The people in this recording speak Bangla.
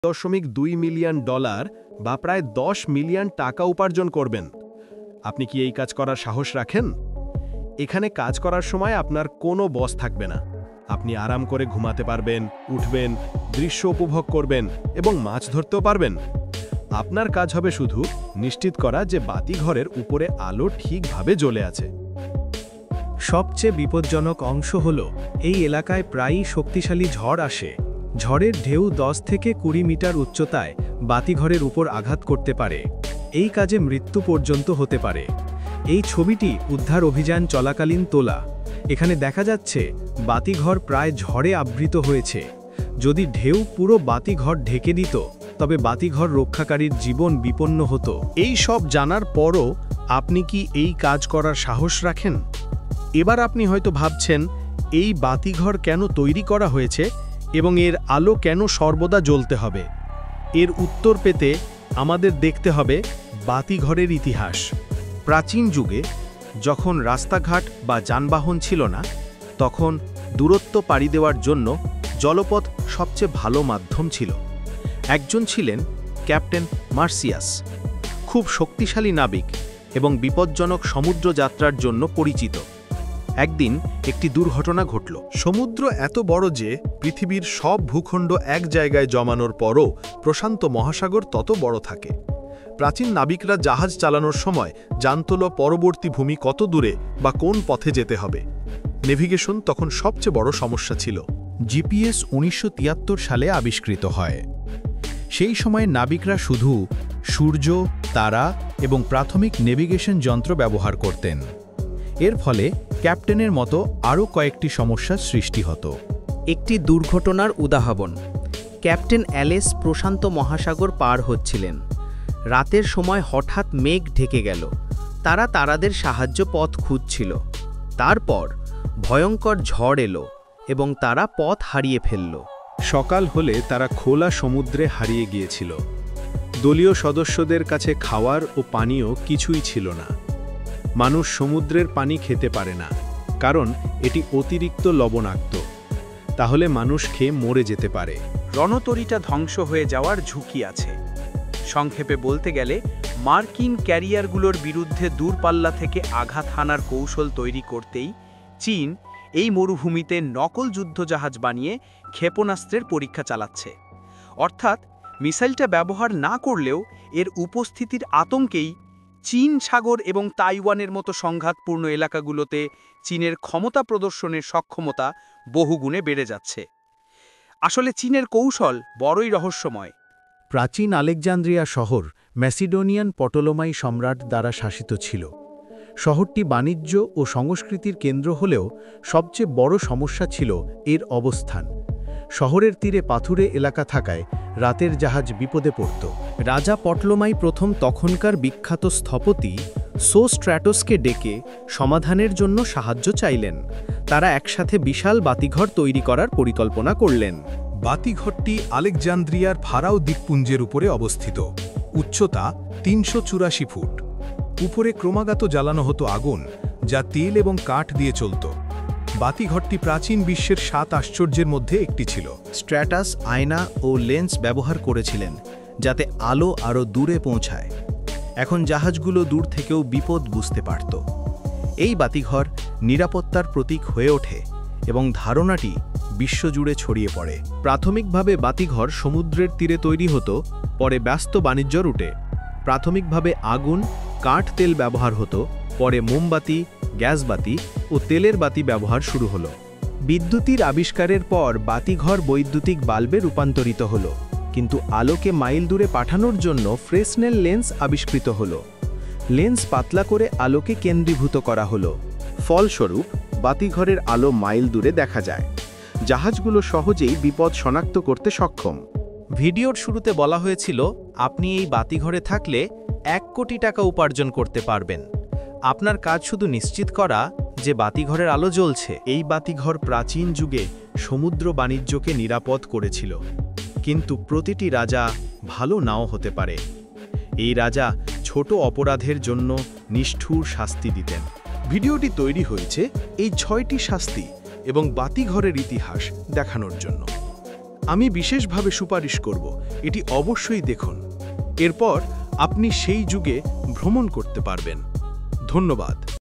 $1.2 মিলিয়ন বা প্রায় 10 মিলিয়ন টাকা উপার্জন করবেন। আপনি কি এই কাজ করার সাহস রাখেন? এখানে কাজ করার সময় আপনার কোনো বস থাকবে না। আপনি আরাম করে ঘুমাতে পারবেন, উঠবেন, দৃশ্য উপভোগ করবেন এবং মাছ ধরতেও পারবেন। আপনার কাজ হবে শুধু নিশ্চিত করা যে বাতিঘরের উপরে আলো ঠিকভাবে জ্বলে আছে। সবচেয়ে বিপজ্জনক অংশ হল এই এলাকায় প্রায়ই শক্তিশালী ঝড় আসে। ঝড়ের ঢেউ 10 থেকে 20 মিটার উচ্চতায় বাতিঘরের উপর আঘাত করতে পারে। এই কাজে মৃত্যু পর্যন্ত হতে পারে। এই ছবিটি উদ্ধার অভিযান চলাকালীন তোলা। এখানে দেখা যাচ্ছে বাতিঘর প্রায় ঝড়ে আবৃত হয়েছে। যদি ঢেউ পুরো বাতিঘর ঢেকে দিত তবে বাতিঘর রক্ষাকারীর জীবন বিপন্ন হতো। এই সব জানার পরও আপনি কি এই কাজ করার সাহস রাখেন? এবার আপনি হয়তো ভাবছেন, এই বাতিঘর কেন তৈরি করা হয়েছে এবং এর আলো কেন সর্বদা জ্বলতে হবে? এর উত্তর পেতে আমাদের দেখতে হবে বাতিঘরের ইতিহাস। প্রাচীন যুগে যখন রাস্তাঘাট বা যানবাহন ছিল না, তখন দূরত্ব পাড়ি দেওয়ার জন্য জলপথ সবচেয়ে ভালো মাধ্যম ছিল। একজন ছিলেন ক্যাপ্টেন মার্সিয়াস, খুব শক্তিশালী নাবিক এবং বিপজ্জনক সমুদ্র যাত্রার জন্য পরিচিত। একদিন একটি দুর্ঘটনা ঘটল। সমুদ্র এত বড় যে পৃথিবীর সব ভূখণ্ড এক জায়গায় জমানোর পরও প্রশান্ত মহাসাগর তত বড় থাকে। প্রাচীন নাবিকরা জাহাজ চালানোর সময় জানতল পরবর্তী ভূমি কত দূরে বা কোন পথে যেতে হবে। নেভিগেশন তখন সবচেয়ে বড় সমস্যা ছিল। জিপিএস 1973 সালে আবিষ্কৃত হয়। সেই সময় নাবিকরা শুধু সূর্য, তারা এবং প্রাথমিক নেভিগেশন যন্ত্র ব্যবহার করতেন। এর ফলে ক্যাপ্টেনের মতো আরও কয়েকটি সমস্যার সৃষ্টি হতো। একটি দুর্ঘটনার উদাহরণ, ক্যাপ্টেন অ্যালেস প্রশান্ত মহাসাগর পার হচ্ছিলেন। রাতের সময় হঠাৎ মেঘ ঢেকে গেল। তারা তারাদের সাহায্য পথ খুঁজছিল। তারপর ভয়ঙ্কর ঝড় এলো এবং তারা পথ হারিয়ে ফেলল। সকাল হলে তারা খোলা সমুদ্রে হারিয়ে গিয়েছিল। দলীয় সদস্যদের কাছে খাওয়ার ও পানীয় কিছুই ছিল না। মানুষ সমুদ্রের পানি খেতে পারে না, কারণ এটি অতিরিক্ত লবণাক্ত। তাহলে মানুষ খেয়ে মরে যেতে পারে। রণতরীটা ধ্বংস হয়ে যাওয়ার ঝুঁকি আছে। সংক্ষেপে বলতে গেলে, মার্কিন ক্যারিয়ারগুলোর বিরুদ্ধে দূরপাল্লা থেকে আঘাত হানার কৌশল তৈরি করতেই চীন এই মরুভূমিতে নকল যুদ্ধজাহাজ বানিয়ে ক্ষেপণাস্ত্রের পরীক্ষা চালাচ্ছে। অর্থাৎ মিসাইলটা ব্যবহার না করলেও এর উপস্থিতির আতঙ্কেই চীন সাগর এবং তাইওয়ানের মতো সংঘাতপূর্ণ এলাকাগুলোতে চীনের ক্ষমতা প্রদর্শনের সক্ষমতা বহুগুণে বেড়ে যাচ্ছে। আসলে চীনের কৌশল বড়ই রহস্যময়। প্রাচীন আলেকজান্দ্রিয়া শহর ম্যাসিডোনিয়ান পটলোমাই সম্রাট দ্বারা শাসিত ছিল। শহরটি বাণিজ্য ও সংস্কৃতির কেন্দ্র হলেও সবচেয়ে বড় সমস্যা ছিল এর অবস্থান। শহরের তীরে পাথুরে এলাকা থাকায় রাতের জাহাজ বিপদে পড়ত। রাজা পটলোমাই প্রথম তখনকার বিখ্যাত স্থপতি সোস্ট্র্যাটোসকে ডেকে সমাধানের জন্য সাহায্য চাইলেন। তারা একসাথে বিশাল বাতিঘর তৈরি করার পরিকল্পনা করলেন। বাতিঘরটি আলেকজান্দ্রিয়ার ফারাও দ্বীপপুঞ্জের উপরে অবস্থিত। উচ্চতা 384 ফুট। উপরে ক্রমাগত জ্বালানো হতো আগুন, যা তেল এবং কাঠ দিয়ে চলত। বাতিঘরটি প্রাচীন বিশ্বের 7 আশ্চর্যের মধ্যে একটি ছিল। স্ট্র্যাটাস আয়না ও লেন্স ব্যবহার করেছিলেন যাতে আলো আরও দূরে পৌঁছায়। এখন জাহাজগুলো দূর থেকেও বিপদ বুঝতে পারত। এই বাতিঘর নিরাপত্তার প্রতীক হয়ে ওঠে এবং ধারণাটি বিশ্বজুড়ে ছড়িয়ে পড়ে। প্রাথমিকভাবে বাতিঘর সমুদ্রের তীরে তৈরি হতো, পরে ব্যস্ত বাণিজ্য রুটে। প্রাথমিকভাবে আগুন, কাঠ, তেল ব্যবহার হতো, পরে মোমবাতি, গ্যাস বাতি ও তেলের বাতি ব্যবহার শুরু হলো। বিদ্যুতের আবিষ্কারের পর বাতিঘর বৈদ্যুতিক বাল্বে রূপান্তরিত হলো, কিন্তু আলোকে মাইল দূরে পাঠানোর জন্য ফ্রেসনেল লেন্স আবিষ্কৃত হলো। লেন্স পাতলা করে আলোকে কেন্দ্রীভূত করা হলো। ফলস্বরূপ বাতিঘরের আলো মাইল দূরে দেখা যায়। জাহাজগুলো সহজেই বিপদ শনাক্ত করতে সক্ষম। ভিডিওর শুরুতে বলা হয়েছিল, আপনি এই বাতিঘরে থাকলে 1 কোটি টাকা উপার্জন করতে পারবেন। আপনার কাজ শুধু নিশ্চিত করা যে বাতিঘরের আলো জ্বলছে। এই বাতিঘর প্রাচীন যুগে সমুদ্র বাণিজ্যকে নিরাপদ করেছিল, কিন্তু প্রতিটি রাজা ভালো নাও হতে পারে। এই রাজা ছোট অপরাধের জন্য নিষ্ঠুর শাস্তি দিতেন। ভিডিওটি তৈরি হয়েছে এই 6টি শাস্তি এবং বাতিঘরের ইতিহাস দেখানোর জন্য। আমি বিশেষভাবে সুপারিশ করব, এটি অবশ্যই দেখুন। এরপর আপনি সেই যুগে ভ্রমণ করতে পারবেন। ধন্যবাদ।